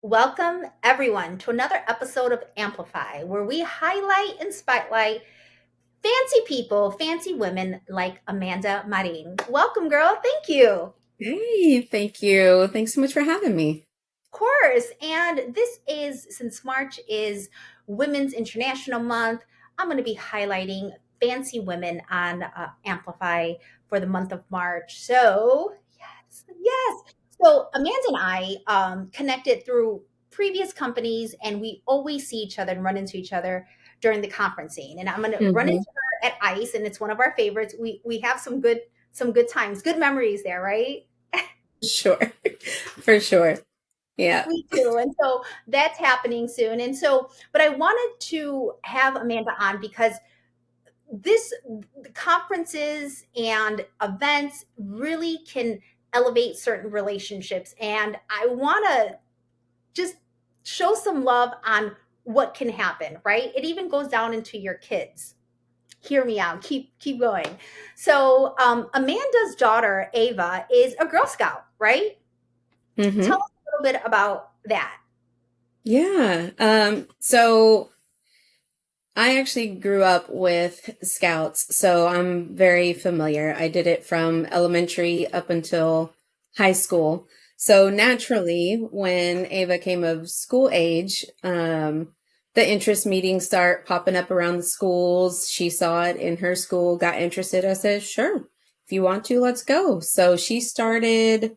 Welcome, everyone, to another episode of Amplify, where we highlight and spotlight fancy people, fancy women like Amanda Marin. Welcome, girl. Thank you. Of Hey, thank you. Thanks so much for having me. course. And this is, since March is Women's International Month, I'm going to be highlighting fancy women on Amplify for the month of March. So, yes, yes. So, Amanda and I connected through previous companies, and we always see each other and run into each other during the conferencing. And I'm going to run Hmm. into her at ICE, and it's one of our favorites. We have some good times, good memories there, right? Sure. For sure. Yeah. We do. And so that's happening soon. And so, but I wanted to have Amanda on because this conferences and events really can elevate certain relationships. And I want to just show some love on what can happen, right? It even goes down into your kids. Hear me out. Keep going. So Amanda's daughter Ava is a Girl Scout, right? Tell Hmm. us a little bit about that. Yeah. So I actually grew up with scouts, so I'm very familiar. I did it from elementary up until high school. So naturally, when Ava came of school age, the interest meetings start popping up around the schools. She saw it in her school, got interested. I said, sure, if you want to, let's go. So she started,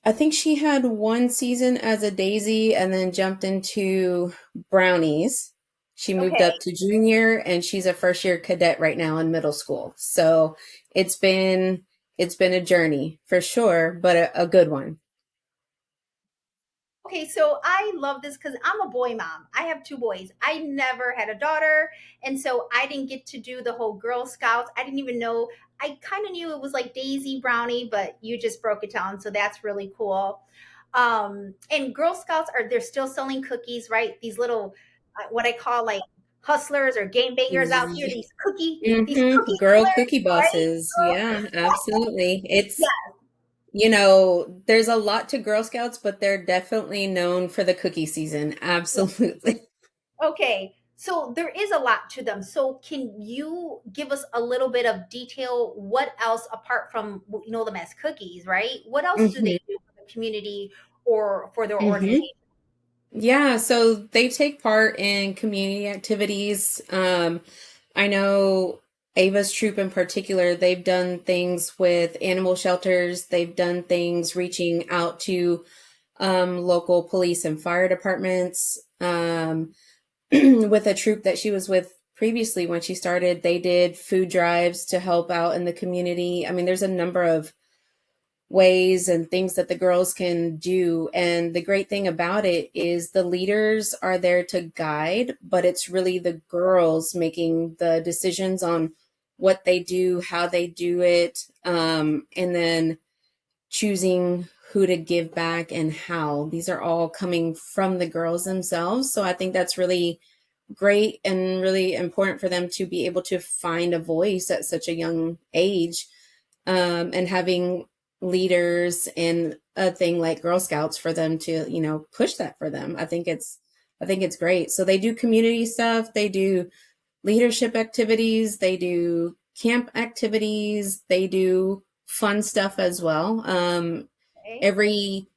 I think she had one season as a daisy and then jumped into brownies. She moved Okay. up to junior and she's a first year cadet right now in middle school. So it's been it's been a journey for sure, but a good one. Okay, so I love this because I'm a boy mom. I have two boys. I never had a daughter. And so I didn't get to do the whole Girl Scouts. I didn't even know. I kind of knew it was like Daisy Brownie, but you just broke it down. So that's really cool. And Girl Scouts they're still selling cookies, right? These little, what I call like hustlers or game bangers out here, these Mm-hmm. cookie Girl killers, cookie right? bosses. Yeah, absolutely. Yeah. There's a lot to Girl Scouts, but they're definitely known for the cookie season. Absolutely. Okay, so there is a lot to them. So can you give us a little bit of detail? What else apart from you know them as cookies, right? What else do they do for the community or for their Hmm. organization? Yeah, so they take part in community activities. I know Ava's troop in particular, they've done things with animal shelters. They've done things reaching out to local police and fire departments. With a troop that she was with previously when she started, they did food drives to help out in the community. I mean, there's a number of ways and things that the girls can do. And the great thing about it is the leaders are there to guide, but it's really the girls making the decisions on what they do, how they do it, and then choosing who to give back and how. These are all coming from the girls themselves. So I think that's really great and really important for them to be able to find a voice at such a young age, and having leaders and a thing like Girl Scouts for them to, push that for them. I think it's great. So they do community stuff, they do leadership activities, they do camp activities, they do fun stuff as well. Okay. Every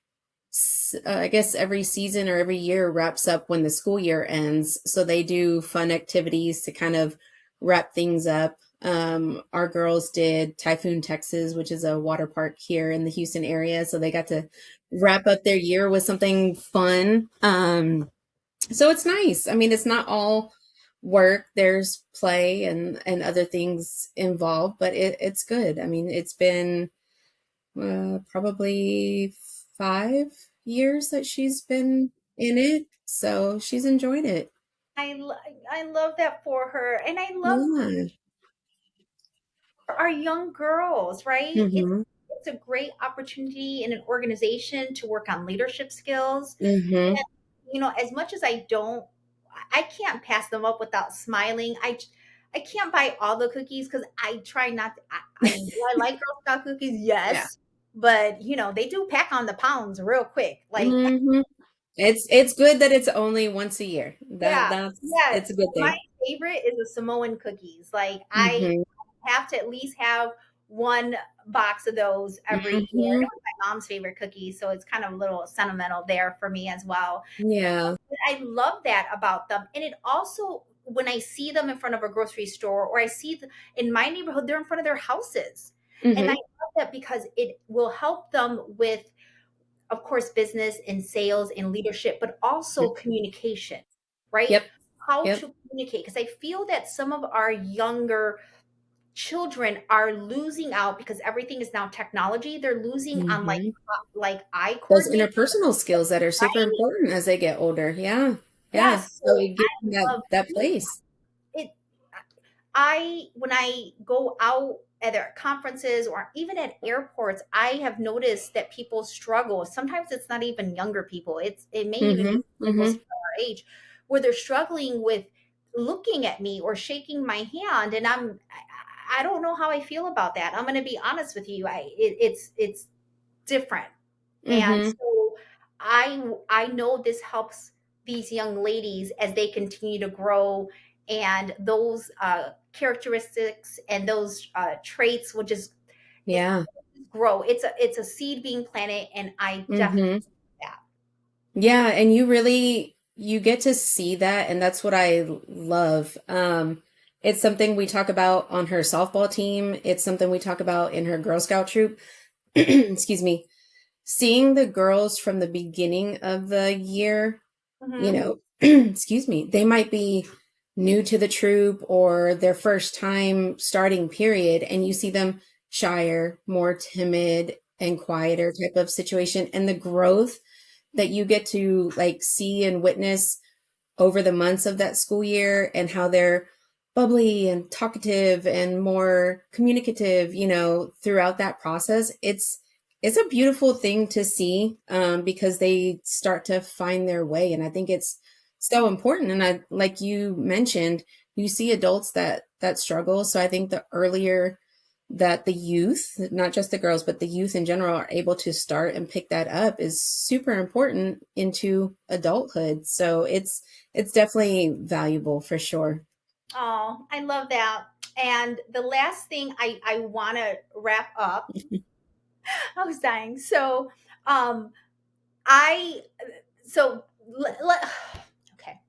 I guess every season or every year wraps up when the school year ends. So they do fun activities to kind of wrap things up. Our girls did Typhoon, Texas, which is a water park here in the Houston area. So they got to wrap up their year with something fun. So it's nice. I mean, it's not all work. There's play and other things involved, but it's good. I mean, it's been probably 5 years that she's been in it, so she's enjoyed it. I lo- I love that for her, and I love Yeah. our young girls, right? Mm-hmm. It's a great opportunity in an organization to work on leadership skills. Mm-hmm. You know, as much as I can't pass them up without smiling. I can't buy all the cookies because I try not to, do I like Girl Scout cookies? Yeah. Yes. But you know, they do pack on the pounds real quick. Like Mm-hmm. It's good that it's only once a year. Yeah. That's it's Yes. a good My thing. favorite is the Samoan cookies. Like I Hmm. have to at least have one box of those every year. Hmm. It was my mom's favorite cookies, so it's kind of a little sentimental there for me as well. Yeah. I love that about them. And it also, when I see them in front of a grocery store or I see in my neighborhood, they're in front of their houses. And I Hmm. love that because it will help them with, of course, business and sales and leadership, but also communication, right? Yep. How Yep. to communicate. Because I feel that some of our younger children are losing out because everything is now technology. They're losing on Hmm. like eye Those coordination, interpersonal skills that are super right? important as they get older. Yeah. Yeah. Yes. So So it gives them I love that place. it. I when I go out at conferences or even at airports, I have noticed that people struggle. Sometimes it's not even younger people. It may even be Hmm. people Hmm. our age where they're struggling with looking at me or shaking my hand, and I don't know how I feel about that. I'm going to be honest with you. It's different. And Hmm. so I know this helps these young ladies as they continue to grow, and those characteristics and those traits will just it, Yeah. grow. It's a seed being planted, and I definitely Hmm. do that. Yeah, and you get to see that, and that's what I love. It's something we talk about on her softball team. It's something we talk about in her Girl Scout troop. Excuse me. Seeing the girls from the beginning of the year, you Hmm. know, excuse me, they might be new to the troop or their first time starting period, and you see them shyer, more timid and quieter type of situation, and the growth that you get to like see and witness over the months of that school year and how they're bubbly and talkative and more communicative, throughout that process. It's a beautiful thing to see, because they start to find their way. And I think it's so important. And I, like you mentioned, you see adults that struggle. So I think the earlier that the youth, not just the girls, but the youth in general are able to start and pick that up is super important into adulthood. So it's definitely valuable for sure. Oh, I love that. And the last thing I want to wrap up. I was dying. Um, I so okay,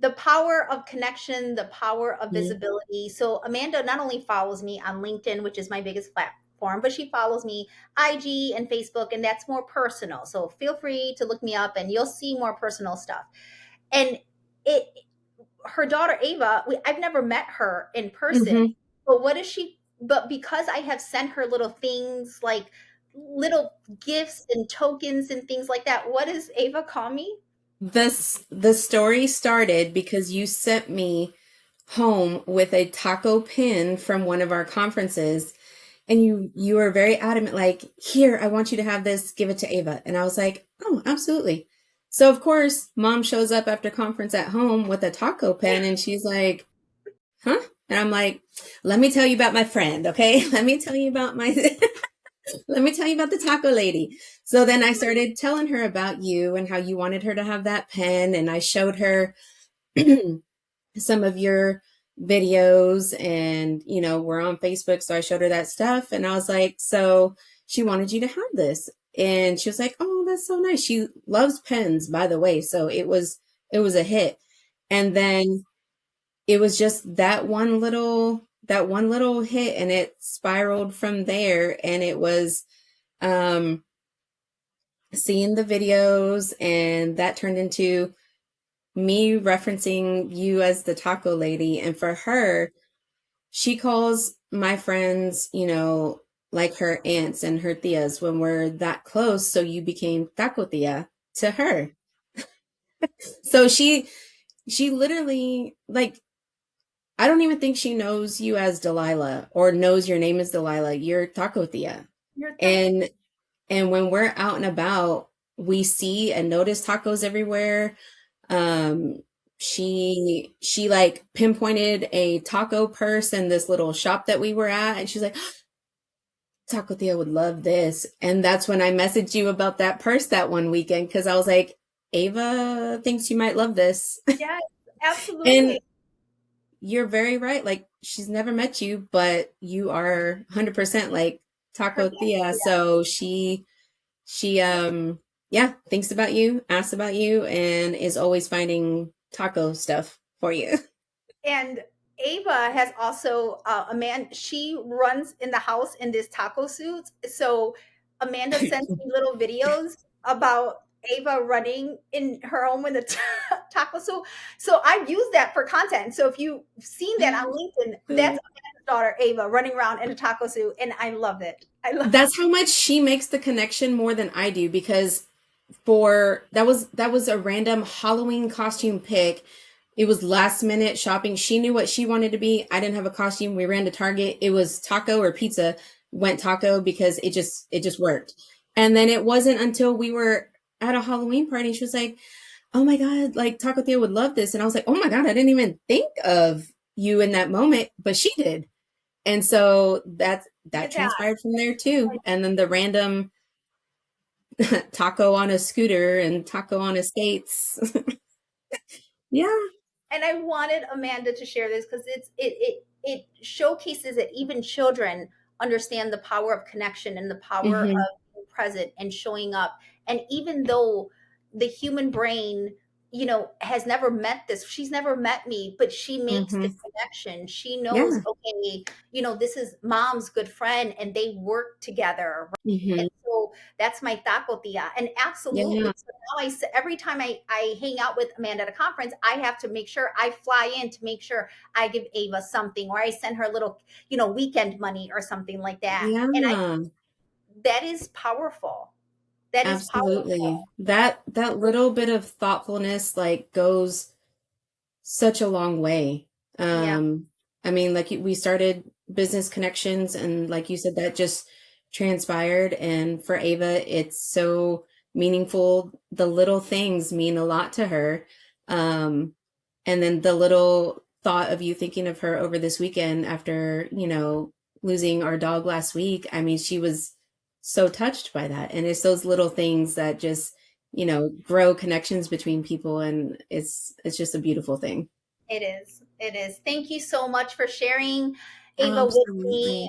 the power of connection, the power of Mhm. visibility. So Amanda not only follows me on LinkedIn, which is my biggest platform, but she follows me IG and Facebook, and that's more personal. So feel free to look me up, and you'll see more personal stuff. And it, her daughter Ava, I've never met her in person, Mhm. but what is she? But because I have sent her little things like little gifts and tokens and things like that, what does Ava call me? The story started because you sent me home with a taco pin from one of our conferences, and you were very adamant, like, here, I want you to have this, give it to Ava. And I was like, oh, absolutely. So of course mom shows up after conference at home with a taco pen, and she's like, huh? And I'm like, let me tell you about my friend, okay? Let me tell you about my let me tell you about the taco lady. So then I started telling her about you and how you wanted her to have that pen, and I showed her some of your videos, and we're on Facebook, so I showed her that stuff, and I was like, so she wanted you to have this. And she was like, oh, that's so nice. She loves pens, by the way, so it was a hit. And then it was just that one little hit, and it spiraled from there. And it was um seeing the videos, and that turned into me referencing you as the taco lady. And for her, she calls my friends, like her aunts and her tias when we're that close. So you became taco tia to her. So she literally, like, I don't even think she knows you as Delilah or knows your name is Delilah. You're taco tia. You're taco. And when we're out and about, we see and notice tacos everywhere. Um, she like pinpointed a taco purse in this little shop that we were at, and she's like, Taco Tia would love this. And that's when I messaged you about that purse that one weekend, because I was like, Ava thinks you might love this. Yes, And absolutely. you're very right. Like, she's never met you, but you are 100% like Her Taco Thea. back. So she yeah, thinks about you, asks about you, and is always finding taco stuff for you. And Ava has also a man. She runs in the house in this taco suit. So Amanda sends me little videos about Ava running in her home in the taco suit. So I've used that for content. So if you've seen that on LinkedIn, that's Amanda's daughter Ava running around in a taco suit, and I love it. I love. That's how much she makes the connection more than I do, because for that was a random Halloween costume pick. It was last minute shopping. She knew what she wanted to be. I didn't have a costume. We ran to Target. It was taco or pizza. Went taco because it just worked. And then it wasn't until we were at a Halloween party, she was like, "Oh my God, like Taco Theo would love this." And I was like, "Oh my God, I didn't even think of you in that moment," but she did. And so that Look at that. transpired from there too. And then the random taco on a scooter and taco on his skates. Yeah. And I wanted Amanda to share this because it showcases that even children understand the power of connection and the power Hmm. of being present and showing up. And even though the human brain, has never met this, she's never met me, but she makes the Hmm. connection. She knows, Yeah. okay, this is mom's good friend and they work together. And Hmm. so that's my taco tia. And absolutely. Yeah. So now every time I hang out with Amanda at a conference, I have to make sure I fly in to make sure I give Ava something or I send her a little, weekend money or something like that. And Yeah. that is powerful. That is powerful. Absolutely. That little bit of thoughtfulness like goes such a long way. Yeah, Um, I mean, like we started business connections, and like you said, that just transpired. And for Ava, it's so meaningful. The little things mean a lot to her. Um, and then the little thought of you thinking of her over this weekend after, losing our dog last week. I mean, she was so touched by that. And it's those little things that just grow connections between people, and it's just a beautiful thing. it is. It is. Thank you so much for sharing, Ava, with me.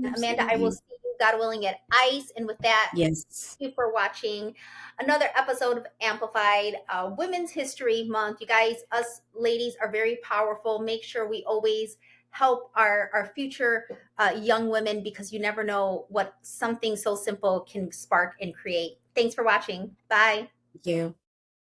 Absolutely. Amanda, I will Absolutely. see you, God willing, at ICE. And with that, Yes. you for watching another episode of Amplified Women's History Month. You guys, us ladies, are very powerful. Make sure we always help our future young women because you never know what something so simple can spark and create. Thanks for watching. Bye. Thank you.